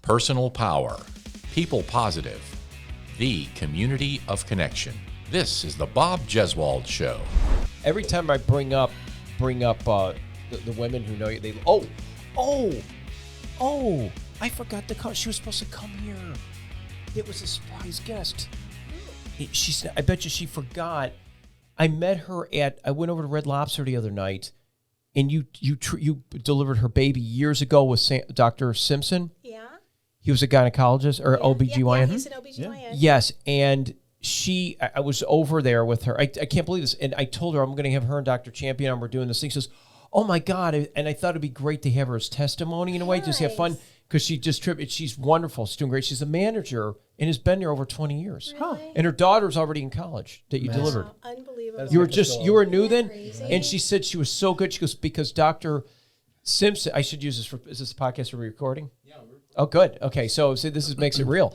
personal power, people positive, the community of connection. This is the Bob Jeswald Show. Every time I bring up the women who know you, they I forgot to call. She was supposed to come here. It was a surprise guest. I bet you she forgot. I met her I went over to Red Lobster the other night, and you delivered her baby years ago with Dr. Simpson. Yeah. He was a gynecologist or OBGYN. Yeah, he's an OBGYN. Yeah. Yes, and I was over there with her. I can't believe this. And I told her I'm going to have her and Dr. Champion on. We're doing this thing. She says, oh my God. And I thought it'd be great to have her as testimony in a way, just have fun. Because she just tripped. She's wonderful. She's doing great. She's a manager and has been there over 20 years. Really? And her daughter's already in college that you delivered. Unbelievable. You were new then? Crazy. And she said she was so good. She goes, because Dr. Simpson, I should use this is this a podcast we're recording? Yeah. Oh, good. Okay. So makes it real.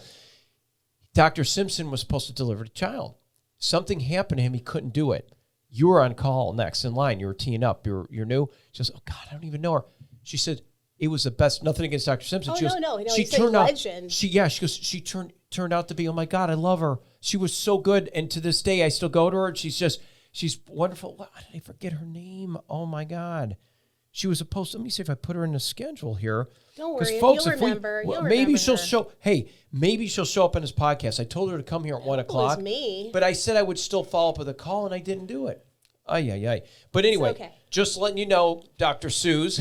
Dr. Simpson was supposed to deliver the child. Something happened to him. He couldn't do it. You were on call next in line. You were teeing up. You're new. She goes, oh God, I don't even know her. She said, it was the best. Nothing against Dr. Simpson. Oh, she goes, no. She He's turned a out. legend. She goes. She turned out to be. Oh my God, I love her. She was so good, and to this day, I still go to her. And she's wonderful. Why did I forget her name? Oh my God, she was supposed to. Let me see if I put her in the schedule here. Don't worry, folks, you'll remember. Maybe she'll her. show. Hey, maybe she'll show up on this podcast. I told her to come here at 1 o'clock. It was me. But I said I would still follow up with a call, and I didn't do it. Ay. But anyway, okay. Just letting you know, Dr. Suze,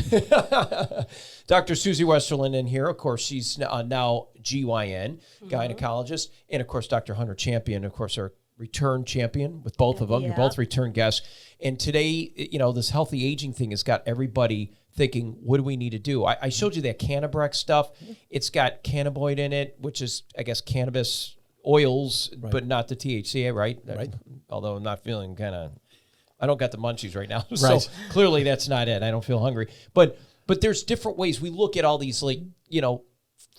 Dr. Suzy Westerlund in here. Of course, she's now GYN, gynecologist. And, of course, Dr. Hunter Champion, of course, our return champion with both of them. Yeah. You're both return guests. And today, this healthy aging thing has got everybody thinking, what do we need to do? I showed you that Cannabrex stuff. It's got cannabinoid in it, which is, I guess, cannabis oils, but not the THC, right? Right. Although I'm not feeling I don't got the munchies right now. Right. So clearly that's not it. I don't feel hungry. But there's different ways. We look at all these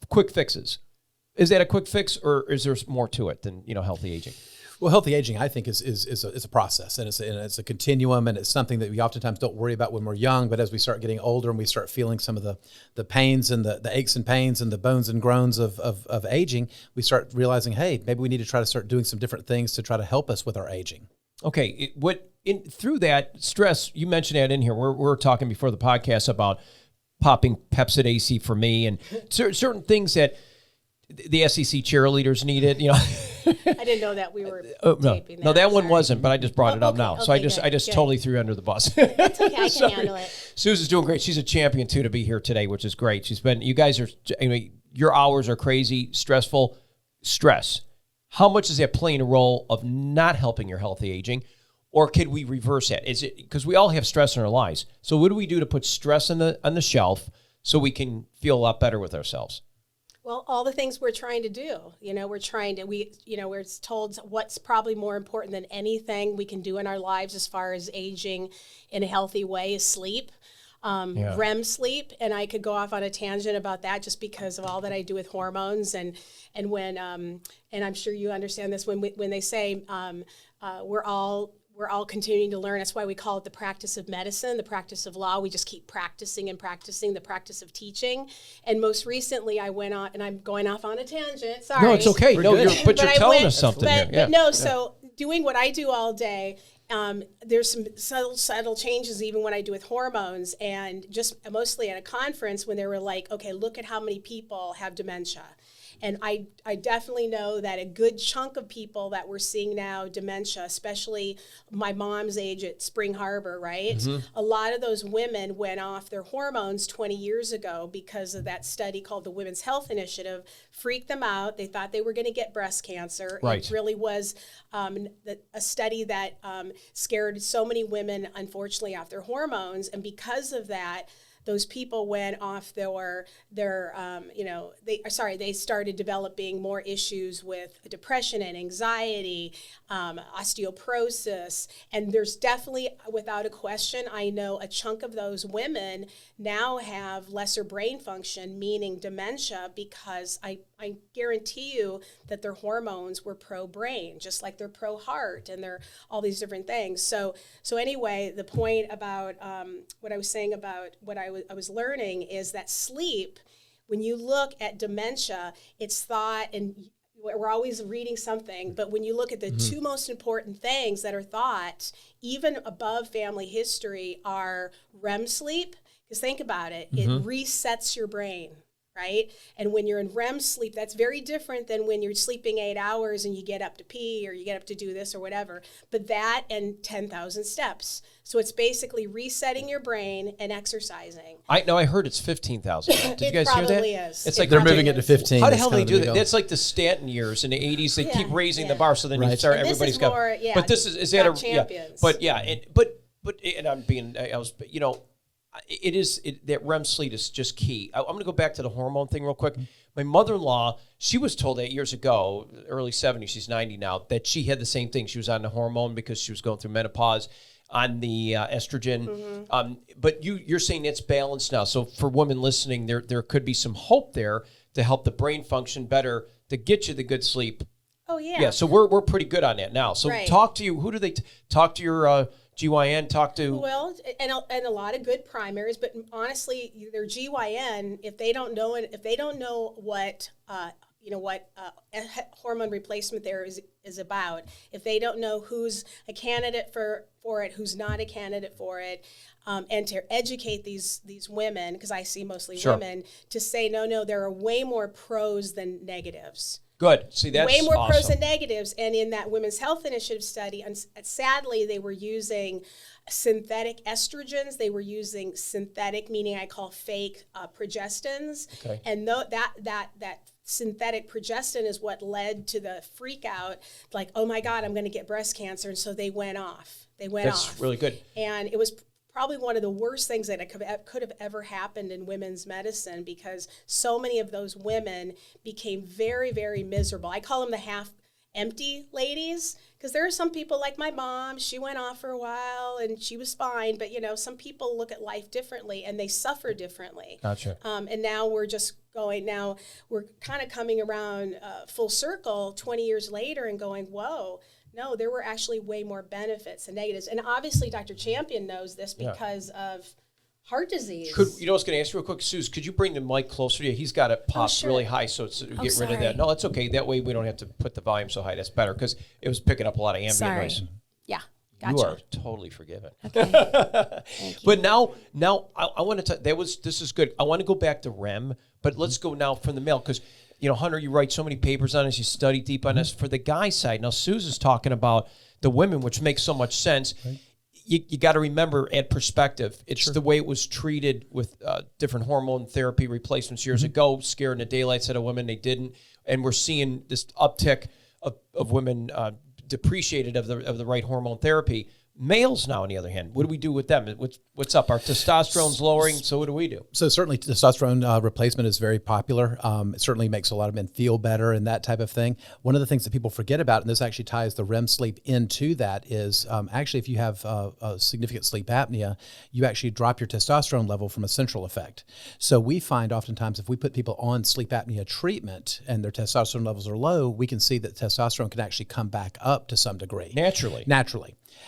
quick fixes. Is that a quick fix or is there more to it than, healthy aging? Well, healthy aging, I think, is a process, and it's a continuum, and it's something that we oftentimes don't worry about when we're young. But as we start getting older and we start feeling some of the pains and the aches and pains and the bones and groans of aging, we start realizing, hey, maybe we need to try to start doing some different things to try to help us with our aging. Okay, through that stress, you mentioned that in here. We're talking before the podcast about popping Pepsid AC for me and certain things that the SEC cheerleaders needed. I didn't know that we were taping that. No, that one Sorry. wasn't. But I just brought it up now, so I just good. totally threw you under the bus. It's okay, I can handle it. Susan's doing great. She's a champion too to be here today, which is great. You guys are, your hours are crazy, stressful. Stress. How much is that playing a role of not helping your healthy aging? Or could we reverse that? Is it because we all have stress in our lives? So what do we do to put stress on the shelf so we can feel a lot better with ourselves? Well, all the things we're trying to do, we're told what's probably more important than anything we can do in our lives as far as aging in a healthy way is sleep. REM sleep, and I could go off on a tangent about that just because of all that I do with hormones and when and I'm sure you understand this when they say we're all continuing to learn. That's why we call it the practice of medicine, the practice of law. We just keep practicing and practicing, the practice of teaching. And most recently, I went on, and I'm going off on a tangent. Sorry. No, it's okay. We're No, good. you're telling us something here. But no, so doing what I do all day, there's some subtle changes even when I do with hormones. And just mostly at a conference when they were like, okay, look at how many people have dementia. And I definitely know that a good chunk of people that we're seeing now, dementia, especially my mom's age at Spring Harbor, right? Mm-hmm. A lot of those women went off their hormones 20 years ago because of that study called the Women's Health Initiative, freaked them out. They thought they were going to get breast cancer. Right. It really was a study that scared so many women, unfortunately, off their hormones. And because of that, those people went off they started developing more issues with depression and anxiety, osteoporosis. And there's definitely, without a question, I know a chunk of those women now have lesser brain function, meaning dementia, because I guarantee you that their hormones were pro-brain, just like they're pro-heart, and they're all these different things. So anyway, the point about what I was saying about what I was learning is that sleep, when you look at dementia, it's thought, and we're always reading something, but when you look at the two most important things that are thought, even above family history, are REM sleep. Because think about it, it resets your brain, right? And when you're in REM sleep, that's very different than when you're sleeping 8 hours and you get up to pee or you get up to do this or whatever. But that and 10,000 steps. So it's basically resetting your brain and exercising. I heard it's 15,000. Did you guys hear that? It probably is. It's It like They're probably moving it to is. 15. How the That's hell kind they of the do big that? goal. That's like the Stanton years in the 80s. They keep raising the yeah. bar, so then you Right. start. And this Everybody's is got. more, yeah, But this is that a got champions. But yeah, and I'm being I was that REM sleep is just key. I'm going to go back to the hormone thing real quick. My mother-in-law, she was told 8 years ago, early 70s, she's 90 now, that she had the same thing. She was on the hormone because she was going through menopause on the estrogen. But you're saying it's balanced now. So for women listening, there could be some hope there to help the brain function better, to get you the good sleep. Oh, yeah. Yeah, so we're pretty good on that now. So Right. talk to you. Who do they talk to your GYN? Talk to. Well, and a lot of good primaries, but honestly, their GYN, if they don't know what hormone replacement there is about, if they don't know who's a candidate for it, who's not a candidate for it, and to educate these women, because I see mostly Sure. women, to say no, there are way more pros than negatives. Good. See, that's Way more awesome. pros than negatives. And in that Women's Health Initiative study, sadly, they were using synthetic estrogens. They were using synthetic, meaning I call fake progestins. Okay. And that synthetic progestin is what led to the freak out, like, oh my God, I'm going to get breast cancer. And so they went off. That's really good. And it was probably one of the worst things that could have ever happened in women's medicine, because so many of those women became very, very miserable. I call them the half-empty ladies, because there are some people like my mom. She went off for a while and she was fine, but some people look at life differently and they suffer differently. Gotcha. And now we're kind of coming around full circle 20 years later and going, whoa, no, there were actually way more benefits than negatives. And obviously Dr. Champion knows this because of heart disease. I was going to ask you real quick, Suze, could you bring the mic closer to you? He's got it popped sure. really high, so get rid of sorry. that. No, that's okay. That way we don't have to put the volume so high. That's better, because it was picking up a lot of ambient Sorry. noise. Yeah, gotcha. You are totally forgiven. Okay. Thank you. But now I want to this is good. I want to go back to REM, but let's go now from the male, because Hunter, you write so many papers on this, you study deep on this. For the guy side, now Suze is talking about the women, which makes so much sense. Right. You got to remember, add perspective. It's the way it was treated with different hormone therapy replacements years ago, scaring the daylights out of women. They didn't, and we're seeing this uptick of women depreciated of the right hormone therapy. Males now, on the other hand, what do we do with them? What's up? Our testosterone's lowering, so what do we do? So certainly testosterone replacement is very popular. It certainly makes a lot of men feel better and that type of thing. One of the things that people forget about, and this actually ties the REM sleep into that, is actually if you have a significant sleep apnea, you actually drop your testosterone level from a central effect. So we find oftentimes if we put people on sleep apnea treatment and their testosterone levels are low, we can see that testosterone can actually come back up to some degree. Naturally.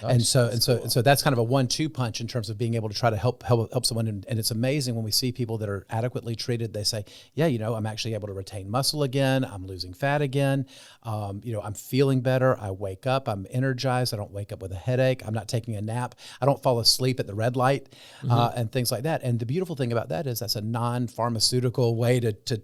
Nice. And so that's kind of a 1-2 punch in terms of being able to try to help someone. And it's amazing when we see people that are adequately treated. They say, yeah, I'm actually able to retain muscle again. I'm losing fat again. I'm feeling better. I wake up. I'm energized. I don't wake up with a headache. I'm not taking a nap. I don't fall asleep at the red light and things like that. And the beautiful thing about that is that's a non-pharmaceutical way to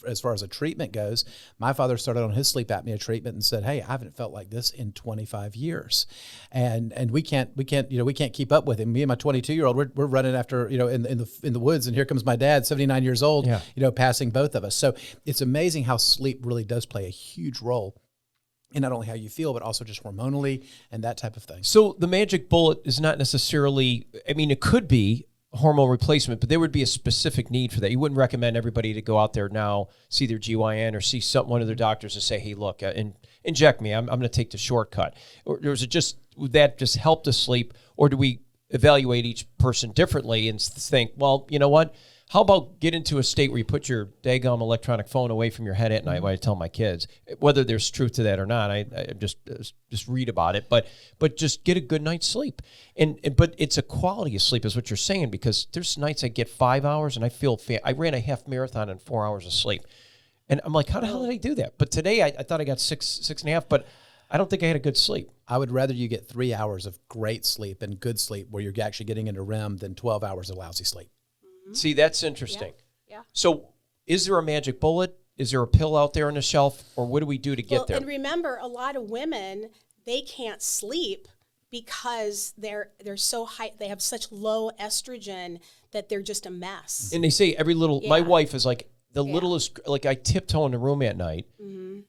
as far as a treatment goes. My father started on his sleep apnea treatment and said, hey, I haven't felt like this in 25 years. And we can't keep up with him. Me and my 22-year-old, we're running after, in the woods, and here comes my dad, 79 years old, passing both of us. So it's amazing how sleep really does play a huge role in not only how you feel, but also just hormonally and that type of thing. So the magic bullet is not necessarily, it could be hormone replacement, but there would be a specific need for that. You wouldn't recommend everybody to go out there now, see their GYN or see one of their doctors and say, hey, look, inject me. I'm going to take the shortcut. Or would that just help to sleep? Or do we evaluate each person differently and think, well, you know what? How about get into a state where you put your daggum electronic phone away from your head at night? What I tell my kids, whether there's truth to that or not, I just read about it. But just get a good night's sleep, but it's a quality of sleep, is what you're saying, because there's nights I get 5 hours and I feel I ran a half marathon in 4 hours of sleep, and I'm like, how the hell did I do that? But today I thought I got six and a half, but I don't think I had a good sleep. I would rather you get 3 hours of great sleep and good sleep where you're actually getting into REM than 12 hours of lousy sleep. See, that's interesting. Yeah. So is there a magic bullet? Is there a pill out there on the shelf? Or what do we do to get there? And remember, a lot of women, they can't sleep because they're so high, they have such low estrogen that they're just a mess. And they say every little, my wife is like the littlest, like I tiptoe in the room at night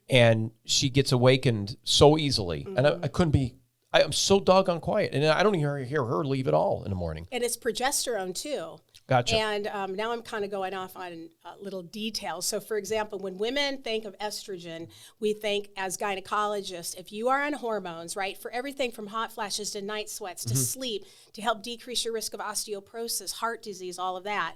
and she gets awakened so easily. And I couldn't be, I'm so doggone quiet. And I don't even hear her leave at all in the morning. And it's progesterone too. Gotcha. And now I'm kind of going off on little details. So, for example, when women think of estrogen, we think as gynecologists, if you are on hormones, right, for everything from hot flashes to night sweats to sleep, to help decrease your risk of osteoporosis, heart disease, all of that,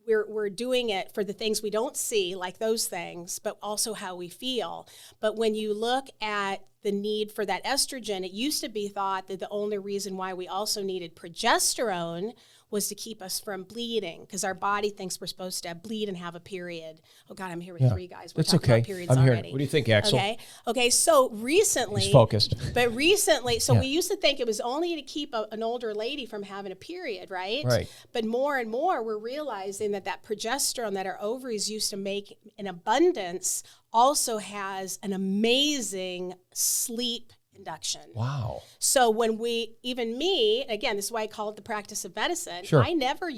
we're doing it for the things we don't see, like those things, but also how we feel. But when you look at the need for that estrogen, it used to be thought that the only reason why we also needed progesterone was to keep us from bleeding, because our body thinks we're supposed to bleed and have a period. Oh God, I'm here with three guys. We're It's talking okay. about periods I'm here. already. What do you think, Axel? Okay. So recently, He's focused. But recently, so we used to think it was only to keep an older lady from having a period, right? Right. But more and more, we're realizing that progesterone that our ovaries used to make in abundance also has an amazing sleep induction. Wow. So when even me, again, this is why I call it the practice of medicine. Sure. I never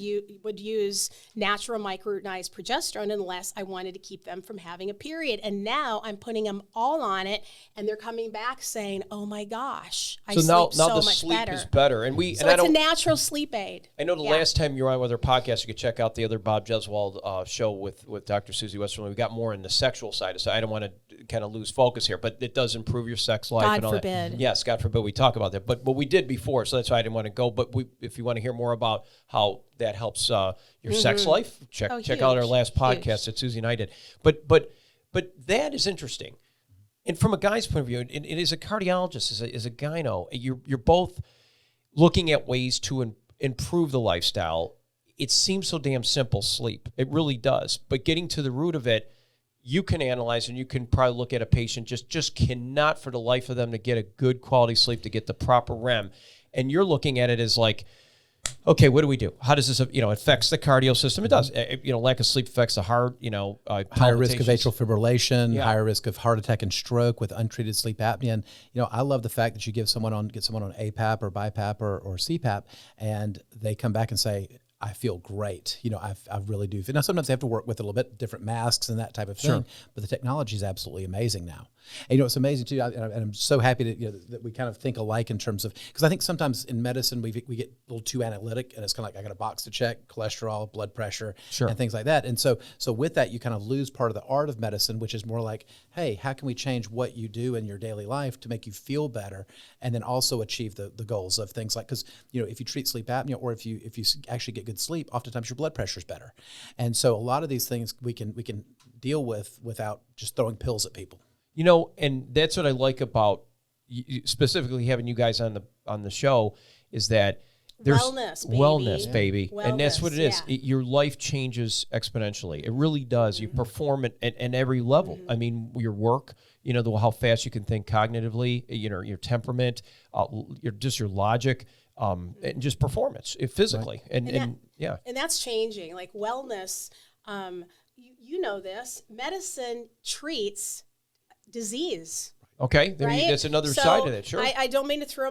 would use natural micronized progesterone unless I wanted to keep them from having a period. And now I'm putting them all on it, and they're coming back saying, "Oh my gosh, I sleep now so the much sleep better." is better, and So it's a natural sleep aid. I know the last time you were on with our podcast, you could check out the other Bob Jeswald show with Dr. Suzy Westerlund. We got more in the sexual side, so I don't want to kind of lose focus here, but it does improve your sex life. God and all forbid. That. Yes, God forbid we talk about that. But we did before, so that's why I didn't want to go. But if you want to hear more about how that helps your sex life, check out our last podcast that Suzy and I did. But that is interesting. And from a guy's point of view, and as a cardiologist, as a gyno, you're both looking at ways to improve the lifestyle. It seems so damn simple, sleep. It really does. But getting to the root of it, you can analyze and you can probably look at a patient just cannot for the life of them to get a good quality sleep, to get the proper REM. And you're looking at it as like, okay, what do we do? How does this, affects the cardio system? It does. Lack of sleep affects the heart, higher risk of atrial fibrillation, Yeah. higher risk of heart attack and stroke with untreated sleep apnea. And, I love the fact that you get someone on APAP or BiPAP or CPAP, and they come back and say, I feel great. I really do. Now, sometimes they have to work with a little bit different masks and that type of thing, but the technology is absolutely amazing now. And, it's amazing too. And I'm so happy that we kind of think alike in terms of, because I think sometimes in medicine we get a little too analytic, and it's kind of like I got a box to check: cholesterol, blood pressure, and things like that. And so with that, you kind of lose part of the art of medicine, which is more like, hey, how can we change what you do in your daily life to make you feel better, and then also achieve the goals of things like, because if you treat sleep apnea, or if you actually get good sleep, oftentimes your blood pressure is better. And so a lot of these things we can deal with without just throwing pills at people. And that's what I like about specifically having you guys on the show, is that there's wellness, baby. Wellness, and that's what it is. Your life changes exponentially. It really does. You perform at every level. I mean, your work, how fast you can think cognitively, your temperament, your logic, and just performance physically. Right. And that's changing. Like wellness, you know this, medicine treats disease. Okay, right? That's another side of it. Sure. I don't mean to throw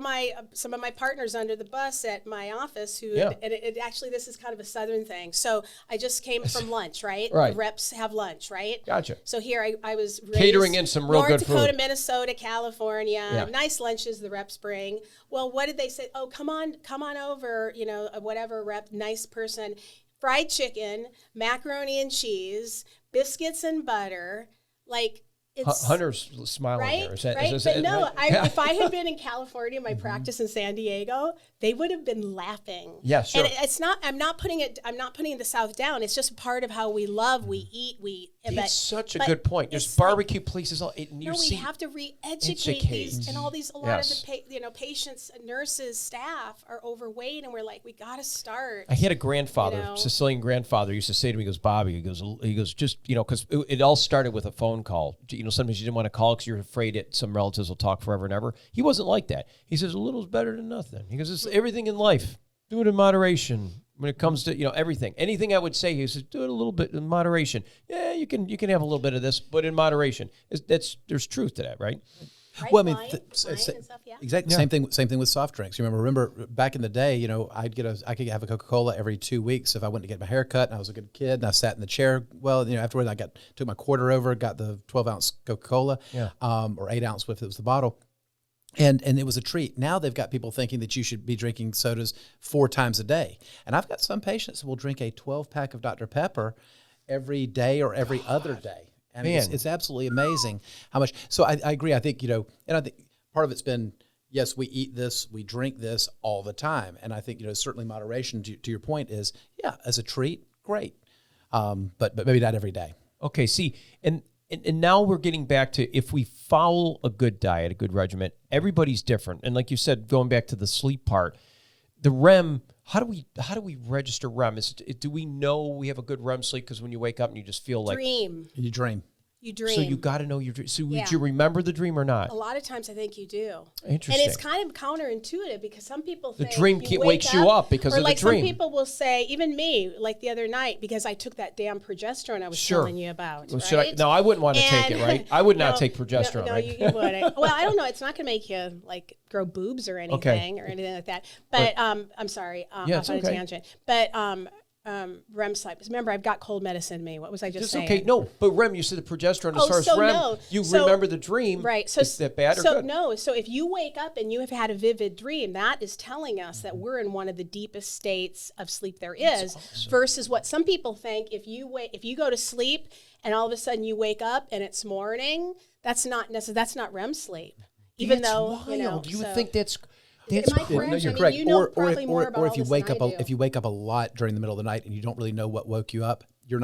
some of my partners under the bus at my office. And it actually, this is kind of a Southern thing. So I just came from lunch, right? Right. The reps have lunch, right? Gotcha. So here I was raised catering in some real North good Dakota, food. Minnesota, California. Yeah. Nice lunches the reps bring. Well, what did they say? Oh, come on over. Whatever rep, nice person. Fried chicken, macaroni and cheese, biscuits and butter, like. it's Hunter's smiling right, here. Is that, right. is But that no, right? if I had been in California, my practice in San Diego, they would have been laughing. Yeah, sure. And it's not. I'm not putting the South down. It's just part of how we love, we eat, It's such a good point. There's barbecue places. We have to re-educate these, and all these. A lot of the patients, nurses, staff are overweight, and we're like, we got to start. I had a grandfather, Sicilian grandfather, used to say to me, he goes, Bobby, he goes, just, because it all started with a phone call. Sometimes you didn't want to call because you're afraid that some relatives will talk forever and ever. He wasn't like that. He says, a little's better than nothing. He goes, it's everything in life. Do it in moderation. When it comes to, everything. Anything I would say, he says, do it a little bit in moderation. Yeah, you can have a little bit of this, but in moderation. There's truth to that, right? Right, well, I mean, wine and stuff, yeah. Exactly. Yeah. Same thing with soft drinks. Remember back in the day, I could have a Coca-Cola every 2 weeks if I went to get my hair cut and I was a good kid and I sat in the chair. Well, afterwards I took my quarter over, got the 12-ounce Coca-Cola, or 8-ounce if it was the bottle. And it was a treat. Now they've got people thinking that you should be drinking sodas 4 times a day. And I've got some patients who will drink a 12-pack of Dr. Pepper every day or every other day. I mean, it's absolutely amazing how much. So I agree. I think, and I think part of it's been, yes, we eat this, we drink this all the time. And I think, certainly moderation to your point is, as a treat, great. But maybe not every day. Okay. See, and now we're getting back to, if we follow a good diet, a good regimen, everybody's different. And like you said, going back to the sleep part, the REM, how do we register REM? Do we know we have a good REM sleep? Because when you wake up and you just feel like you dream. You dream. So you got to know your dream. So did you remember the dream or not? A lot of times I think you do. Interesting. And it's kind of counterintuitive because some people think the dream wakes you up because of the dream. Some people will say, even me, like the other night, because I took that damn progesterone I was telling you about. Well, right? I wouldn't want to take it, right? I would not take progesterone, no, right? you wouldn't. Well, I don't know. It's not going to make you grow boobs or anything or anything like that. But I'm sorry, off on a tangent. But REM sleep. Remember, I've got cold medicine in me. What was I just saying? Okay, no, but REM, you said the progesterone as far as REM. Remember the dream. Right. So is that bad or good? No. So if you wake up and you have had a vivid dream, that is telling us that we're in one of the deepest states of sleep there is, versus what some people think. If you go to sleep and all of a sudden you wake up and it's morning, that's not REM sleep. Even though wild. You would think that's. Am I correct? No, you're correct. Or if you wake up a lot during the middle of the night and you don't really know what woke you up, your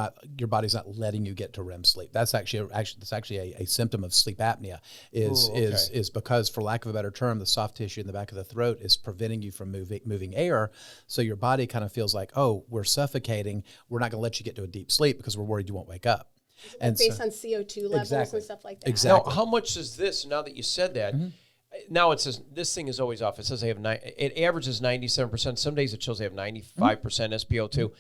body's not letting you get to REM sleep. That's actually a symptom of sleep apnea. Is because, for lack of a better term, the soft tissue in the back of the throat is preventing you from moving air. So your body kind of feels like, oh, we're suffocating. We're not going to let you get to a deep sleep because we're worried you won't wake up. And based on CO2 levels and stuff like that. Exactly. Now, how much is this? Now that you said that. Mm-hmm. Now it says, this thing is always off. It says it averages 97%. Some days it shows they have 95% SpO2.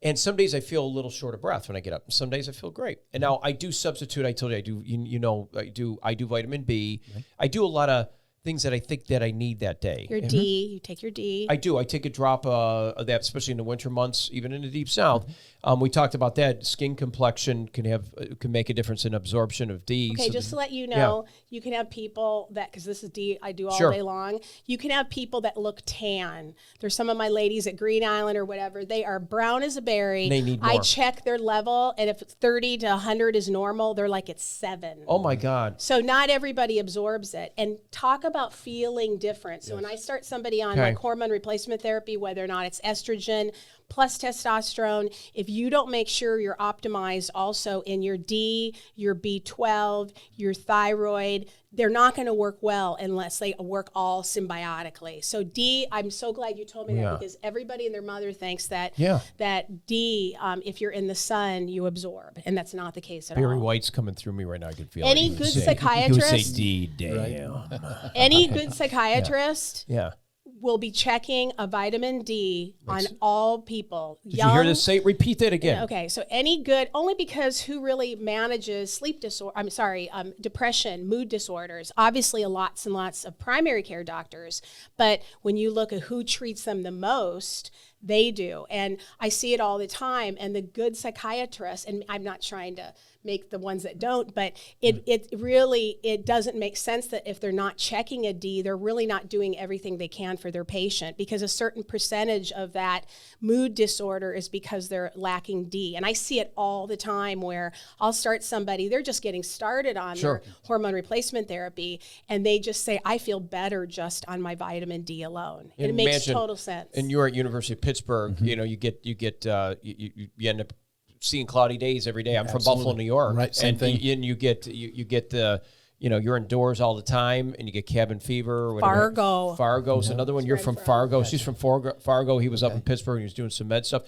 And some days I feel a little short of breath when I get up. Some days I feel great. And now I do substitute. I told you I do vitamin B. Mm-hmm. I do a lot of things that I think that I need that day. Your D, you take your D. I do. I take a drop of that, especially in the winter months, even in the deep south. We talked about that. Skin complexion can make a difference in absorption of D. Okay, just to let you know, you can have people that, because this is D I do all day long, you can have people that look tan. There's some of my ladies at Green Island or whatever. They are brown as a berry. They need more. I check their level, and if 30 to 100 is normal, they're like it's 7. Oh, my God. So not everybody absorbs it. And talk about feeling different. So when I start somebody on like hormone replacement therapy, whether or not it's estrogen plus testosterone, if you don't make sure you're optimized also in your D, your B12, your thyroid, they're not going to work well unless they work all symbiotically. So D, I'm so glad you told me that, because everybody and their mother thinks that that D, if you're in the sun, you absorb, and that's not the case at all. Barry White's coming through me right now. I can feel any it. good psychiatrist. You say D, damn. Any good psychiatrist. Yeah. Will be checking a vitamin D on all people. Did you hear this? Say, repeat that again. Okay, so any good, only because who really manages depression, mood disorders, obviously lots and lots of primary care doctors, but when you look at who treats them the most, they do. And I see it all the time. And the good psychiatrists, and I'm not trying to make the ones that don't, but it really doesn't make sense that if they're not checking a D, they're really not doing everything they can for their patient, because a certain percentage of that mood disorder is because they're lacking D. And I see it all the time where I'll start somebody, they're just getting started on their hormone replacement therapy, and they just say, I feel better just on my vitamin D alone. And it makes total sense. And you're at University of Pittsburgh, you end up seeing cloudy days every day. I'm from Buffalo, New York. Right, same thing. And you get the, you're indoors all the time, and you get cabin fever. Or whatever. Fargo's another one. You're from Fargo. She's from Fargo. He was up in Pittsburgh. He was doing some med stuff.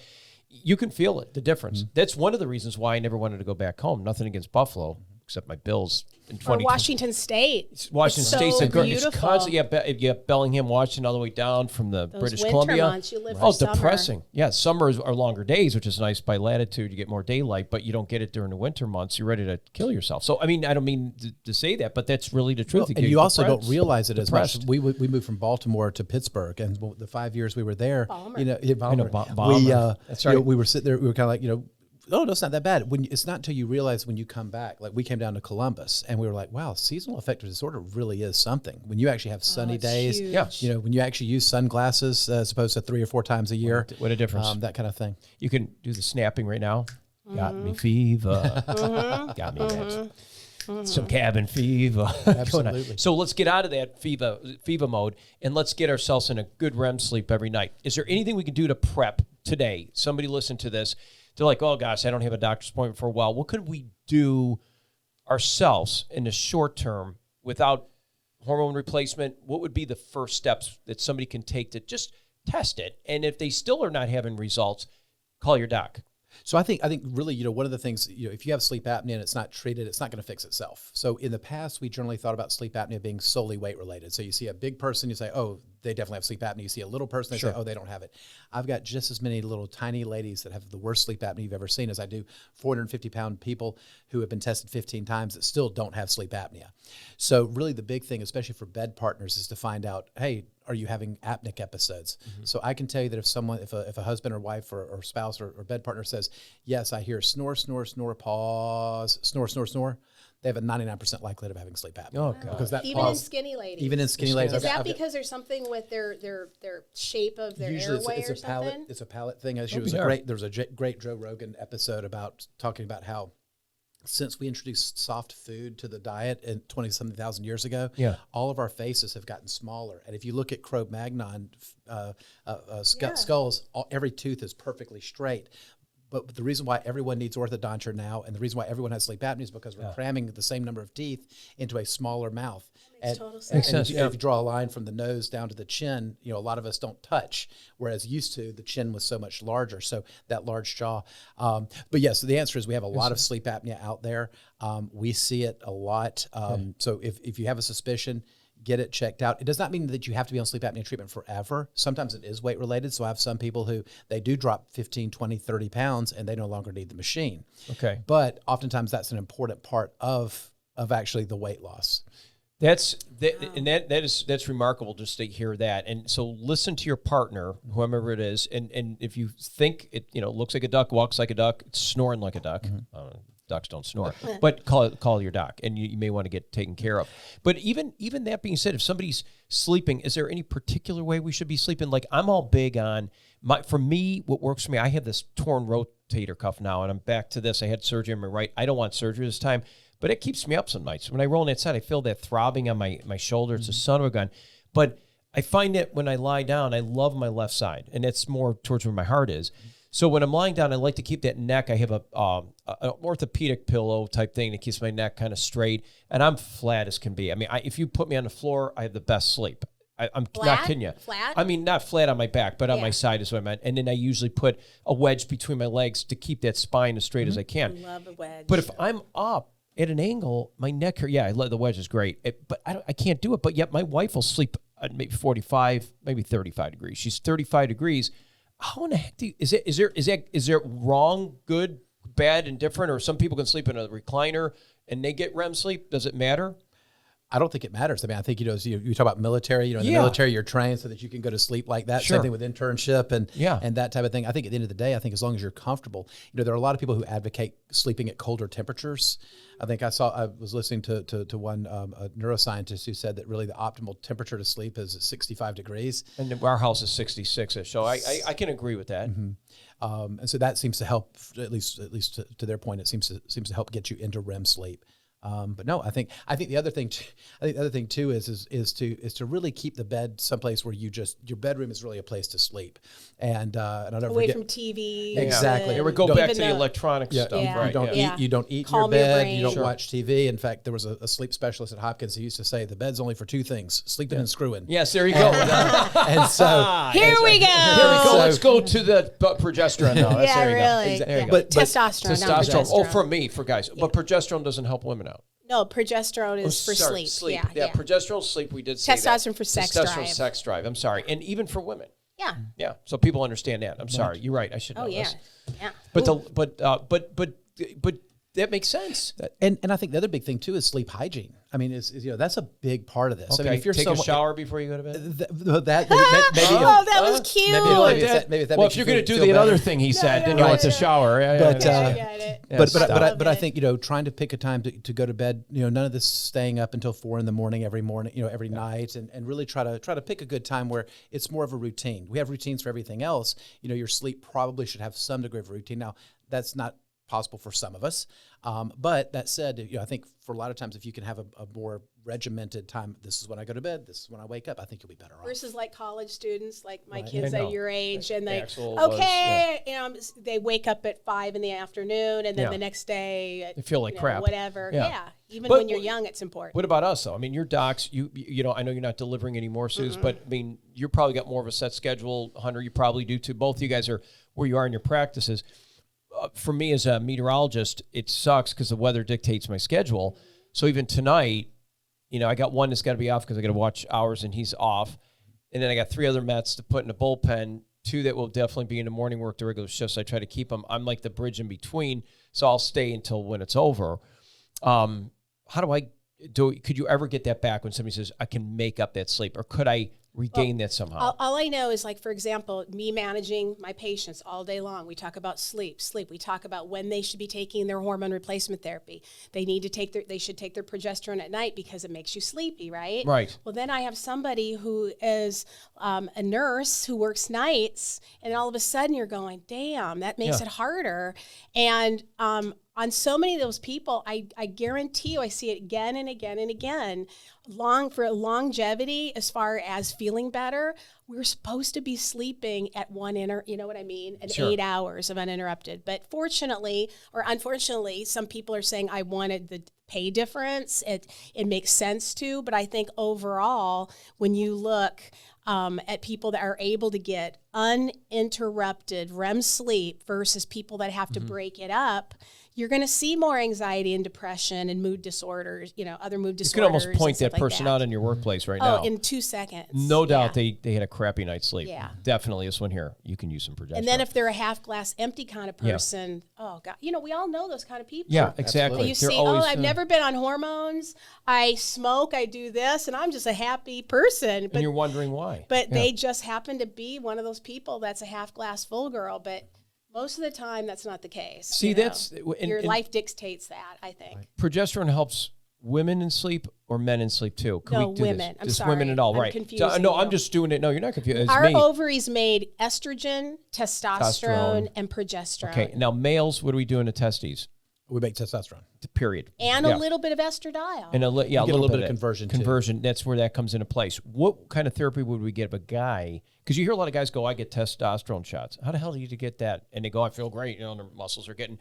You can feel it, the difference. That's one of the reasons why I never wanted to go back home. Nothing against Buffalo, except my bills. Or Washington State. Washington State's so great. beautiful. It's constantly, you have Bellingham, Washington, all the way down from the Those British winter Columbia. months, you live for summer. Depressing. Yeah, summers are longer days, which is nice by latitude. You get more daylight, but you don't get it during the winter months. You're ready to kill yourself. So, I mean, I don't mean to say that, but that's really the truth. And you also don't realize it as much. We moved from Baltimore to Pittsburgh, and the 5 years we were there, Balmer. That's right. We were sitting there. We were kind of like, oh, no, it's not that bad. It's not until you realize when you come back, like we came down to Columbus and we were like, wow, seasonal affective disorder really is something. When you actually have sunny days, huge. When you actually use sunglasses as opposed to 3 or 4 times a year. What a difference. That kind of thing. You can do the snapping right now. Got me fever. Got me some cabin fever. Absolutely. So let's get out of that fever mode, and let's get ourselves in a good REM sleep every night. Is there anything we can do to prep today? Somebody listen to this. They're like, oh, gosh, I don't have a doctor's appointment for a while. What could we do ourselves in the short term without hormone replacement? What would be the first steps that somebody can take to just test it? And if they still are not having results, call your doc. So I think really, one of the things, if you have sleep apnea and it's not treated, it's not going to fix itself. So in the past, we generally thought about sleep apnea being solely weight related. So you see a big person, you say, oh, they definitely have sleep apnea. You see a little person, they say, oh, they don't have it. I've got just as many little tiny ladies that have the worst sleep apnea you've ever seen as I do 450-pound people who have been tested 15 times that still don't have sleep apnea. So really the big thing, especially for bed partners, is to find out, hey, are you having apneic episodes? So I can tell you that if a husband or wife or spouse or bed partner says, yes, I hear snore, snore, snore, pause, snore, snore, snore, they have a 99% likelihood of having sleep apnea. Oh, God. Because that Even pause, in skinny ladies. Even in skinny ladies. Is that because there's something with their shape of their airway it's or a palate, something? it's a palate thing. There was a great Joe Rogan episode talking about how since we introduced soft food to the diet 20-something thousand years ago, all of our faces have gotten smaller. And if you look at Cro-Magnon skulls, every tooth is perfectly straight. But the reason why everyone needs orthodontia now, and the reason why everyone has sleep apnea, is because we're cramming the same number of teeth into a smaller mouth. Makes total sense. And if you draw a line from the nose down to the chin, a lot of us don't touch, whereas used to, the chin was so much larger, so that large jaw. But yes, the answer is we have a lot of sleep apnea out there. We see it a lot. So if you have a suspicion, get it checked out. It does not mean that you have to be on sleep apnea treatment forever. Sometimes it is weight related. So I have some people who they do drop 15, 20, 30 pounds and they no longer need the machine. Okay. But oftentimes that's an important part of actually the weight loss. That's remarkable just to hear that. And so listen to your partner, whomever it is, and if you think it looks like a duck, walks like a duck, it's snoring like a duck. Ducks don't snore, but call your doc, and you may want to get taken care of. But even that being said, if somebody's sleeping, is there any particular way we should be sleeping? Like I'm all big on for me, what works for me. I have this torn rotator cuff now, and I'm back to this. I had surgery on my right. I don't want surgery this time, but it keeps me up some nights. When I roll on that side, I feel that throbbing on my shoulder. It's a son of a gun. But I find that when I lie down, I love my left side, and it's more towards where my heart is. So when I'm lying down, I like to keep that neck. I have an orthopedic pillow type thing that keeps my neck kind of straight, and I'm flat as can be. I mean, if you put me on the floor, I have the best sleep. I'm not kidding you. Flat? I mean, not flat on my back, but on my side is what I meant. And then I usually put a wedge between my legs to keep that spine as straight as I can. I love a wedge. But if I'm up at an angle, my neck hurt. Yeah, I love the wedge is great, but I can't do it. But yet my wife will sleep at maybe 45, maybe 35 degrees. She's 35 degrees. How in the heck is there wrong, good, bad, and different? Or some people can sleep in a recliner and they get REM sleep. Does it matter? I don't think it matters. I mean, I think, you talk about military, in the military, you're trained so that you can go to sleep like that. Sure. Same thing with internship and that type of thing. I think at the end of the day, I think as long as you're comfortable, there are a lot of people who advocate sleeping at colder temperatures. I think I was listening to one a neuroscientist who said that really the optimal temperature to sleep is 65 degrees. And our house is 66-ish, so I can agree with that. Mm-hmm. And so that seems to help, at least to their point, it seems to help get you into REM sleep. But no, I think the other thing, too is to really keep the bed someplace where your bedroom is really a place to sleep, and I'll never away forget, from TV. Exactly. It would go back to the electronic stuff. Right? You don't eat in Calm your your bed. brain. You don't Sure. watch TV. In fact, there was a sleep specialist at Hopkins who used to say the bed's only for two things: sleeping and screwing. Yes, there you go. And so Here we go. Here we go. So- Let's go to the progesterone now. That's, Yeah, there you really. Go. There you go. But Testosterone, not Testosterone. Oh, progesterone. for guys. But progesterone doesn't help women out. No, progesterone is for Sorry, sleep. Yeah, progesterone, sleep, we did say Testosterone that. for sex Testosterone, drive. sex drive. I'm sorry. And even for women. Yeah. Yeah. So people understand that. I'm sorry. You're right. I should know Oh, yeah. this. Yeah. But that makes sense. and I think the other big thing too is sleep hygiene. I mean, that's a big part of this. Okay. I mean, if you're take someone, a shower before you go to bed. that maybe Oh, that was cute. maybe if that Well, makes if you you're going to feel do the better. other thing he said, then you right, want to yeah. shower. But, I get it. Yeah, stop. But I think trying to pick a time to go to bed, none of this staying up until 4 a.m. every morning, every night, and really try to pick a good time where it's more of a routine. We have routines for everything else. Your sleep probably should have some degree of routine. Now, that's not possible for some of us, but that said, I think for a lot of times if you can have a more regimented time, this is when I go to bed, this is when I wake up, I think you'll be better off. Versus like college students, like my Right. kids I know. at your age, and they Axel they wake up at 5 in the afternoon, and then Yeah. the next day They feel like crap. whatever. Yeah. Yeah. Even But when you're young, it's important. What about us, though? I mean, your docs, you know, I know you're not delivering anymore, Suze, but I mean, you probably got more of a set schedule. Hunter, you probably do too. Both of you guys are where you are in your practices. For me as a meteorologist, it sucks because the weather dictates my schedule. So even tonight, I got one that's got to be off because I got to watch hours and he's off. And then I got 3 other Mets to put in a bullpen, 2 that will definitely be in the morning work, the regular shifts. I try to keep them. I'm like the bridge in between, so I'll stay until when it's over. How do I do? Could you ever get that back when somebody says, I can make up that sleep? Or could I regain that somehow? All I know is, like, for example, me managing my patients all day long. We talk about sleep. We talk about when they should be taking their hormone replacement therapy. They should take their progesterone at night because it makes you sleepy, right? Right. Well, then I have somebody who is a nurse who works nights, and all of a sudden you're going, damn, that makes it harder. And on so many of those people, I guarantee you, I see it again and again and again. For longevity, as far as feeling better, we're supposed to be sleeping at you know what I mean? Sure. 8 hours of uninterrupted. But fortunately, or unfortunately, some people are saying I wanted the pay difference. It makes sense too. But I think overall, when you look at people that are able to get uninterrupted REM sleep versus people that have to break it up, you're going to see more anxiety and depression and mood disorders, other mood You disorders. could almost point and stuff that person out in your workplace right Oh, now. in 2 seconds. No doubt Yeah. they had a crappy night's sleep. Yeah. Definitely this one here. You can use some progesterone. And then if they're a half glass empty kind of Yeah. person, oh God, we all know those kind of people. Yeah, exactly. And you They're see, always, I've never been on hormones. I smoke, I do this, and I'm just a happy person. and you're wondering why. But Yeah. they just happen to be one of those people that's a half glass full girl. But most of the time, that's not the case. See, that's- and- your and- life dictates that, I think. Progesterone helps women in sleep or men in sleep too? Can No, we do women. This? I'm Just sorry. women at all, I'm right? confusing No, I'm you. just doing it. No, you're not confused. It's Our me. ovaries made estrogen, testosterone, Testosterone. and progesterone. Okay, now males, what do we do in the testes? We make testosterone. Period. And Yeah. a little bit of estradiol. And a little get a little bit of that. conversion, too. Conversion. That's where that comes into place. What kind of therapy would we give a guy? Because you hear a lot of guys go, "I get testosterone shots." How the hell do you get that? And they go, "I feel great." Their muscles are getting.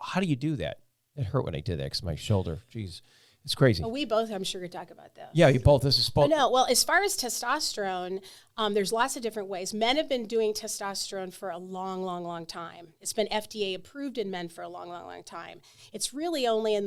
How do you do that? It hurt when I did that because my shoulder. Jeez, it's crazy. Well, we both, I'm sure, could talk about that. Yeah, you both. This is both. No, well, as far as testosterone, There's lots of different ways. Men have been doing testosterone for a long, long, long time. It's been FDA approved in men for a long, long, long time. It's really only in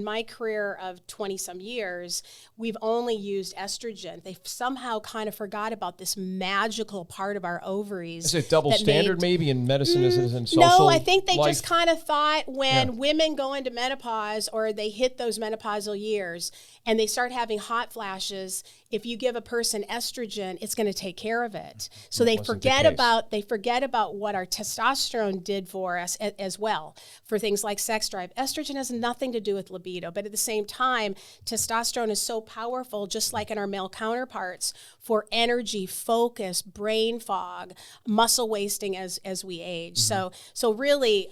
my career of 20 some years, we've only used estrogen. They somehow kind of forgot about this magical part of our ovaries. Is it double standard maybe in medicine as it is in social No, I think they life? just kind of thought when women go into menopause or they hit those menopausal years and they start having hot flashes, if you give a person estrogen, it's going to take care of it. So they forget about what our testosterone did for us as well for things like sex drive. Estrogen has nothing to do with libido, but at the same time, testosterone is so powerful, just like in our male counterparts, for energy, focus, brain fog, muscle wasting as we age. So really,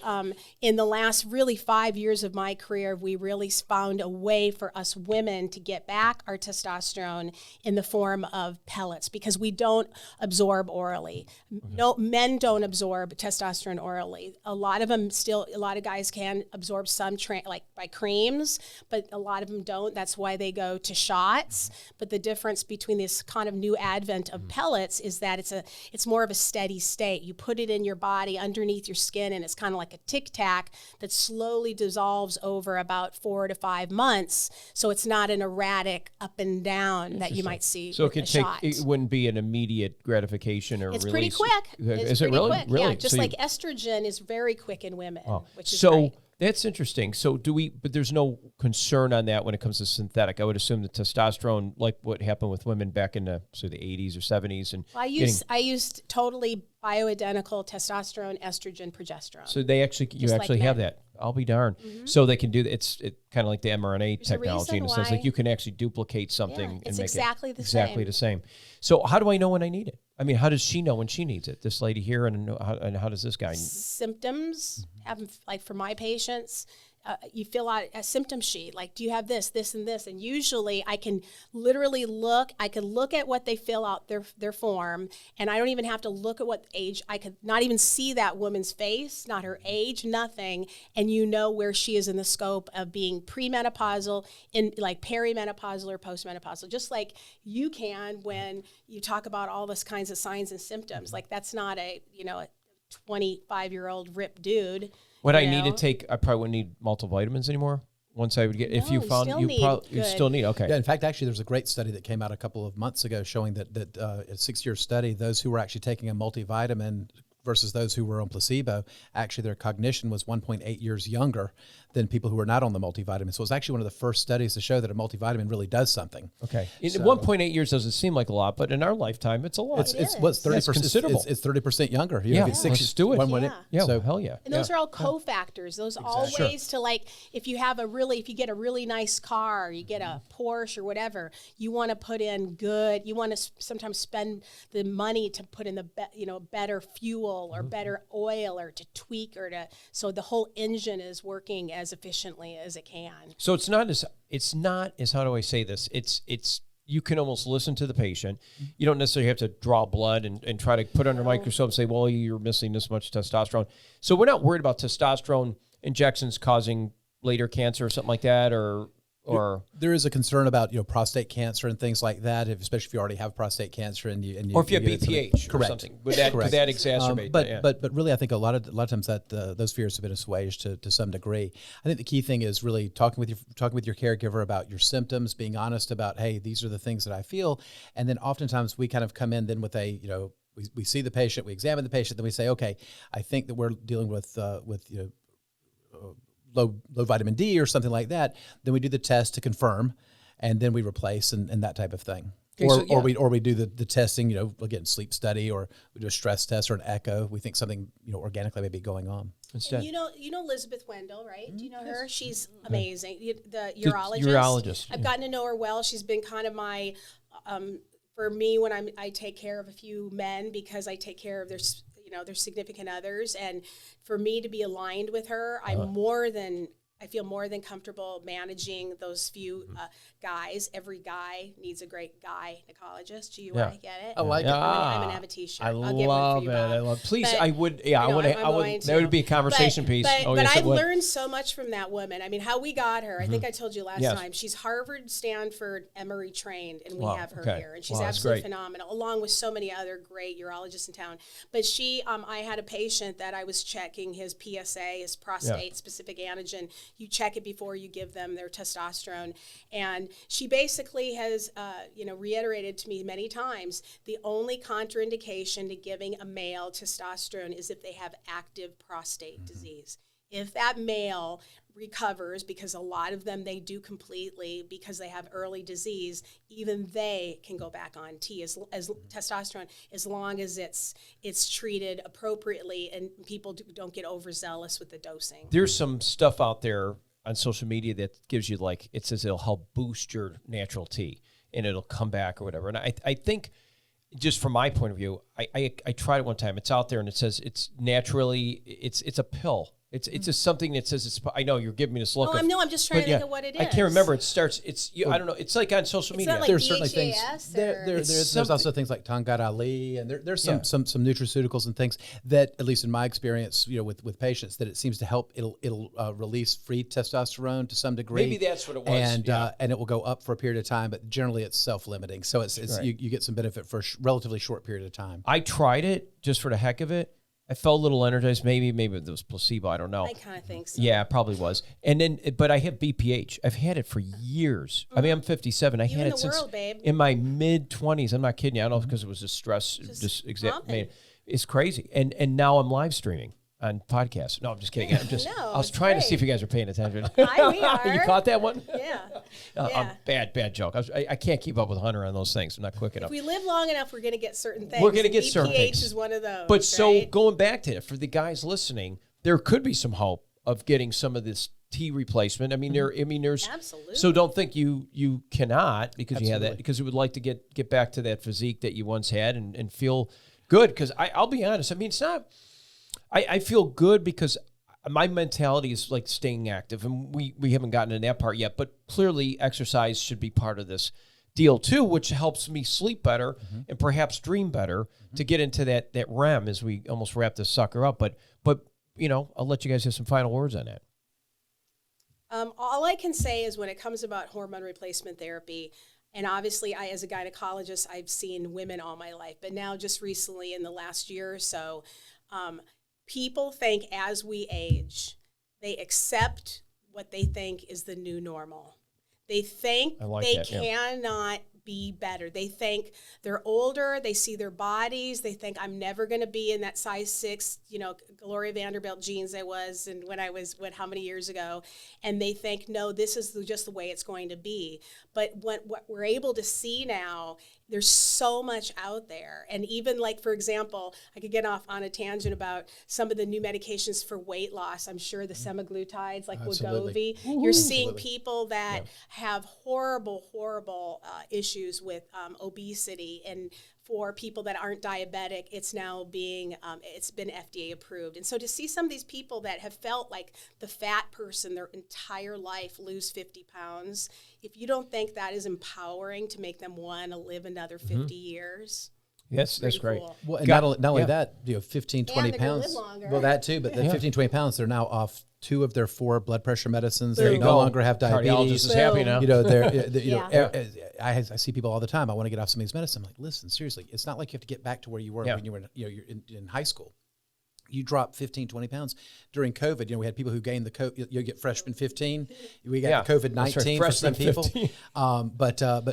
in the last 5 years of my career, we really found a way for us women to get back our testosterone in the form of pellets, because we don't absorb orally. No, men don't absorb testosterone orally. A lot of guys can absorb some like by creams, but a lot of them don't. That's why they go to shots. But the difference between this kind of new advent of pellets is that it's more of a steady state. You put it in your body underneath your skin, and it's kind of like a Tic Tac that slowly dissolves over about 4 to 5 months. So it's not an erratic up and down that you might see. So it wouldn't be an immediate gratification or it's release. Pretty quick. Is it really? Quick. Really? Yeah, just like estrogen is very quick in women, which is so great. That's interesting. So but there's no concern on that when it comes to synthetic. I would assume the testosterone, like what happened with women back in the 80s or 70s. And I used totally bioidentical testosterone, estrogen, progesterone. So you actually have that. I'll be darned. Mm-hmm. So they can do that. It's kind of like the mRNA technology in a sense. Like you can actually duplicate something and make exactly it the exactly the same. So how do I know when I need it? I mean, how does she know when she needs it? This lady here, and how does this guy? Symptoms have, like for my patients, you fill out a symptom sheet. Like, do you have this, this, and this? And usually, I can literally look. I can look at what they fill out their form, and I don't even have to look at what age. I could not even see that woman's face, not her age, nothing, and you know where she is in the scope of being premenopausal, in like perimenopausal or postmenopausal. Just like you can when you talk about all this kinds of signs and symptoms. Like that's not a 25-year-old ripped dude. Would I need to take? I probably wouldn't need multivitamins anymore. Once I would get, if you found you still need. Okay. Yeah. In fact, actually, there's a great study that came out a couple of months ago showing that a 6-year study, those who were actually taking a multivitamin versus those who were on placebo, actually their cognition was 1.8 years younger than people who were not on the multivitamin. So it was actually one of the first studies to show that a multivitamin really does something. Okay. 1.8 years doesn't seem like a lot, but in our lifetime, it's a lot. It's 30%. Considerable. It's 30% younger. Let's do it. So hell yeah. And those are all cofactors. Those are all ways to, like, if you get a really nice car, you get a Porsche or whatever, you want to put in you want to sometimes spend the money to put in the better fuel or better oil or to tweak so the whole engine is working as efficiently as it can. So it's not as how do I say this? It's you can almost listen to the patient. You don't necessarily have to draw blood and try to put under a microscope and say, well, you're missing this much testosterone. So we're not worried about testosterone injections causing later cancer or something like that, or there is a concern about prostate cancer and things like that, especially if you already have prostate cancer and you or if you have BPH or something. Could that exacerbate that? But really, I think a lot of times that those fears have been assuaged to some degree. I think the key thing is really talking with your caregiver about your symptoms, being honest about, hey, these are the things that I feel, and then oftentimes we kind of come in then with we see the patient, we examine the patient, then we say, okay, I think that we're dealing with low vitamin D or something like that, then we do the test to confirm, and then we replace and that type of thing. Okay, or we do the testing, again, sleep study, or we do a stress test or an echo. We think something organically may be going on. Instead. You know Elizabeth Wendell, right? Do you know her? She's amazing. The urologist. I've gotten to know her well. She's been kind of my for me when I take care of a few men, because I take care of their significant others, and for me to be aligned with her, I'm more than I feel more than comfortable managing those few guys. Every guy needs a great gynecologist. GUI, get it? I like it. I'm gonna have a T-shirt. I I'll get one for you, Bob. I love. Please, But, I would. Yeah, you know, I would. going That would be a conversation piece. But, Oh, but yes, it I've would. learned so much from that woman. I mean, how we got her. I think I told you last Yes. time. She's Harvard, Stanford, Emory trained, and we Wow, have her okay. here, and she's Wow, that's absolutely great. phenomenal, along with so many other great urologists in town. But she, I had a patient that I was checking his PSA, his prostate specific antigen. You check it before you give them their testosterone, and she basically has, reiterated to me many times the only contraindication to giving a male testosterone is if they have active prostate disease. If that male recovers, because a lot of them they do completely because they have early disease, even they can go back on as testosterone, as long as it's treated appropriately and people don't get overzealous with the dosing. There's some stuff out there on social media that gives you it says it'll help boost your natural T and it'll come back or whatever. And I think, just from my point of view, I tried it one time. It's out there and it says it's naturally it's a pill. It's just something that says it's. I know you're giving me this look. I'm just trying to think of what it is. I can't remember. It starts. I don't know. It's like on social media. Not like There's certainly things. DHEAS There's also things like Tongkat Ali, and there's some nutraceuticals and things that, at least in my experience, with patients, that it seems to help. It'll release free testosterone to some degree. Maybe that's what it was. And it will go up for a period of time, but generally it's self-limiting. So it's Right. you get some benefit for a relatively short period of time. I tried it just for the heck of it. I felt a little energized. Maybe it was placebo. I don't know. I kind of think so. Yeah, it probably was. And then, but I have BPH. I've had it for years. I mean, I'm 57. I You had in it the since world, babe. in my mid 20s. I'm not kidding you. I don't know if because it was a stress. common. It's crazy. And now I'm live streaming on podcasts. No, I'm just kidding. No, I was it's trying to see if great. you guys are paying attention. We are. You caught that one? Yeah. Bad joke. I can't keep up with Hunter on those things. I'm not quick If enough. we live long enough, we're going to get certain things. We're going to get BPH certain things. is one of those. But so right? going back to it, for the guys listening, there could be some hope of getting some of this T replacement. I mean, there's Absolutely. So don't think you cannot because you have that, Absolutely. because you would like to get back to that physique that you once had and feel good. Because I'll be honest. I mean, it's not. I feel good because my mentality is like staying active, and we haven't gotten to that part yet. But clearly, exercise should be part of this deal too, which helps me sleep better and perhaps dream better to get into that REM as we almost wrap this sucker up. But I'll let you guys have some final words on that. All I can say is when it comes about hormone replacement therapy, and obviously as a gynecologist, I've seen women all my life, but now just recently in the last year or so, people think as we age, they accept what they think is the new normal. They think cannot be better. They think they're older. They see their bodies. They think I'm never going to be in that size 6, Gloria Vanderbilt jeans I was, and when I was, how many years ago? And they think, no, this is just the way it's going to be. But what we're able to see now, there's so much out there. And even for example, I could get off on a tangent about some of the new medications for weight loss. I'm sure the semaglutides like Absolutely. Wegovy. You're seeing people that have horrible issues with obesity, and for people that aren't diabetic, it's now it's been FDA approved. And so to see some of these people that have felt like the fat person their entire life lose 50 pounds, if you don't think that is empowering to make them want to live another 50 years, That's great. cool. Well, and not only that, 15, 20 And they're gonna pounds. live longer. Well, that too, but the 15, 20 pounds, they're now off 2 of their 4 blood pressure medicines. There They you no go. longer have Cardiologist diabetes. is happy now. I see people all the time. I want to get off some of these medicines. I'm like, listen, seriously, it's not like you have to get back to where you were when you were you're in high school. You drop 15, 20 pounds during COVID. We had people who gained the COVID. You get freshman 15. We got COVID-19 for some people. But I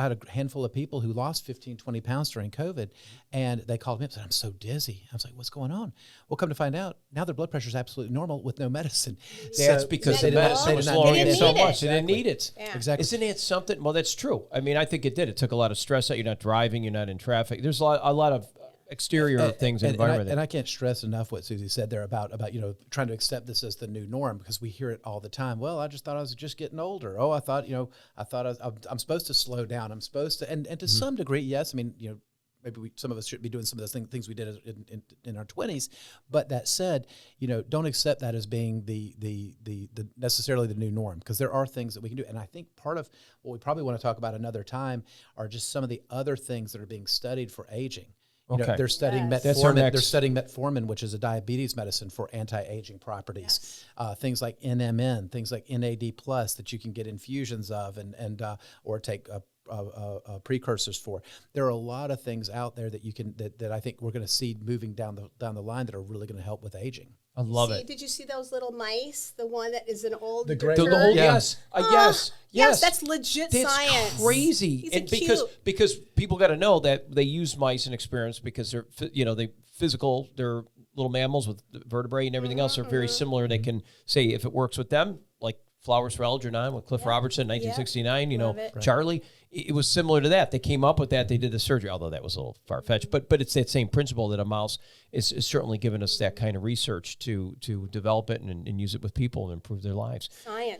had a handful of people who lost 15, 20 pounds during COVID, and they called me up and said, I'm so dizzy. I was like, what's going on? Well, come to find out, now their blood pressure is absolutely normal with no medicine. That's because the medicine was They lowering didn't it so need it. much. They didn't need it. Yeah. Exactly. Isn't it something? Well, that's true. I mean, I think it did. It took a lot of stress out. You're not driving. You're not in traffic. There's a lot of exterior things in environment. And I can't stress enough what Suzy said there about trying to accept this as the new norm, because we hear it all the time. Well, I just thought I was just getting older. Oh, I thought I'm supposed to slow down. I'm supposed to, and to some degree, yes. I mean, maybe some of us should be doing some of those things we did in our 20s. But that said, don't accept that as being the necessarily the new norm, because there are things that we can do. And I think part of what we probably want to talk about another time are just some of the other things that are being studied for aging. They're studying metformin. They're studying metformin, which is a diabetes medicine for anti-aging properties. Yes. Things like NMN, things like NAD+ that you can get infusions of, and or take precursors for. There are a lot of things out there that you can that I think we're going to see moving down the line that are really going to help with aging. I love it. Did you see those little mice? The one that is an old the gray, the old yes, yes, that's legit science. That's crazy. He's because people got to know that they use mice in experiments because they're they're little mammals with vertebrae and everything else are very similar. They can say if it works with them, like Flowers for Algernon with Cliff Robertson, 1969. Charlie. It was similar to that. They came up with that. They did the surgery, although that was a little far-fetched. But it's that same principle that a mouse is certainly giving us that kind of research to develop it and use it with people and improve their lives.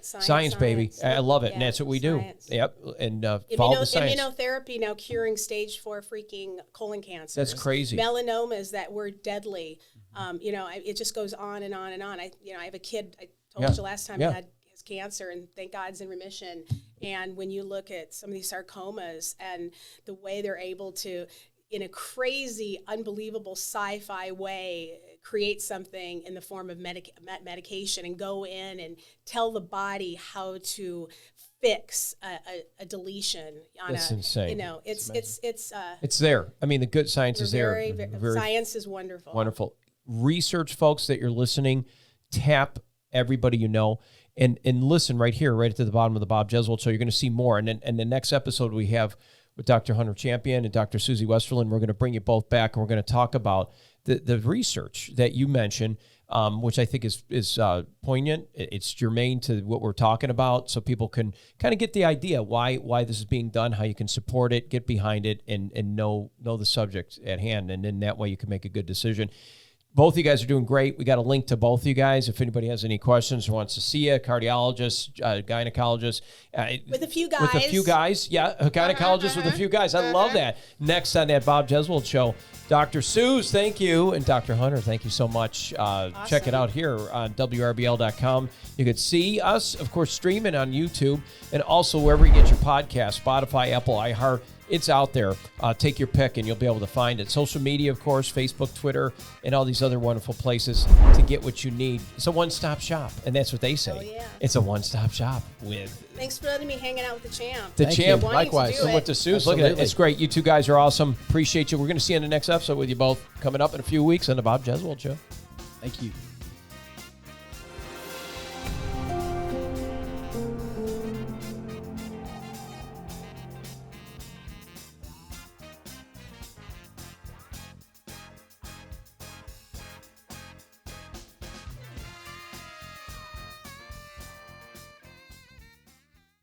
Science, baby. I love it, and that's what we do. Yep, and follow the science. Immunotherapy now curing stage 4 freaking colon cancer. That's crazy. Melanomas that were deadly. It just goes on and on and on. I have a kid. I told you last time he had cancer, and thank God it's in remission. And when you look at some of these sarcomas and the way they're able to, in a crazy, unbelievable sci-fi way, create something in the form of medication and go in and tell the body how to fix a deletion. That's insane. It's there. I mean, the good science is there. Science is wonderful. Wonderful. Research, folks, that you're listening, tap everybody you know. And listen right here, right at the bottom of the Bob Jeswald Show. You're going to see more. And the next episode we have with Dr. Hunter Champion and Dr. Suzy Westerlund, we're going to bring you both back, and we're going to talk about the research that you mentioned, which I think is poignant. It's germane to what we're talking about, so people can kind of get the idea why this is being done, how you can support it, get behind it, and know the subject at hand. And in that way, you can make a good decision. Both of you guys are doing great. We got a link to both of you guys. If anybody has any questions or wants to see a cardiologist, gynecologist. With a few guys. With a few guys. Yeah, a gynecologist with a few guys. I love that. Next on that Bob Jeswald Show, Dr. Suze, thank you. And Dr. Hunter, thank you so much. Awesome. Check it out here on WRBL.com. You can see us, of course, streaming on YouTube and also wherever you get your podcast, Spotify, Apple, iHeart. It's out there. Take your pick, and you'll be able to find it. Social media, of course, Facebook, Twitter, and all these other wonderful places to get what you need. It's a one-stop shop, and that's what they say. Oh, yeah. It's a one-stop shop with... Thanks for letting me hanging out with the champ. The champ, likewise. And with the Suze. Look at it. It's great. You two guys are awesome. Appreciate you. We're going to see you in the next episode with you both coming up in a few weeks on the Bob Jeswald Show. Thank you.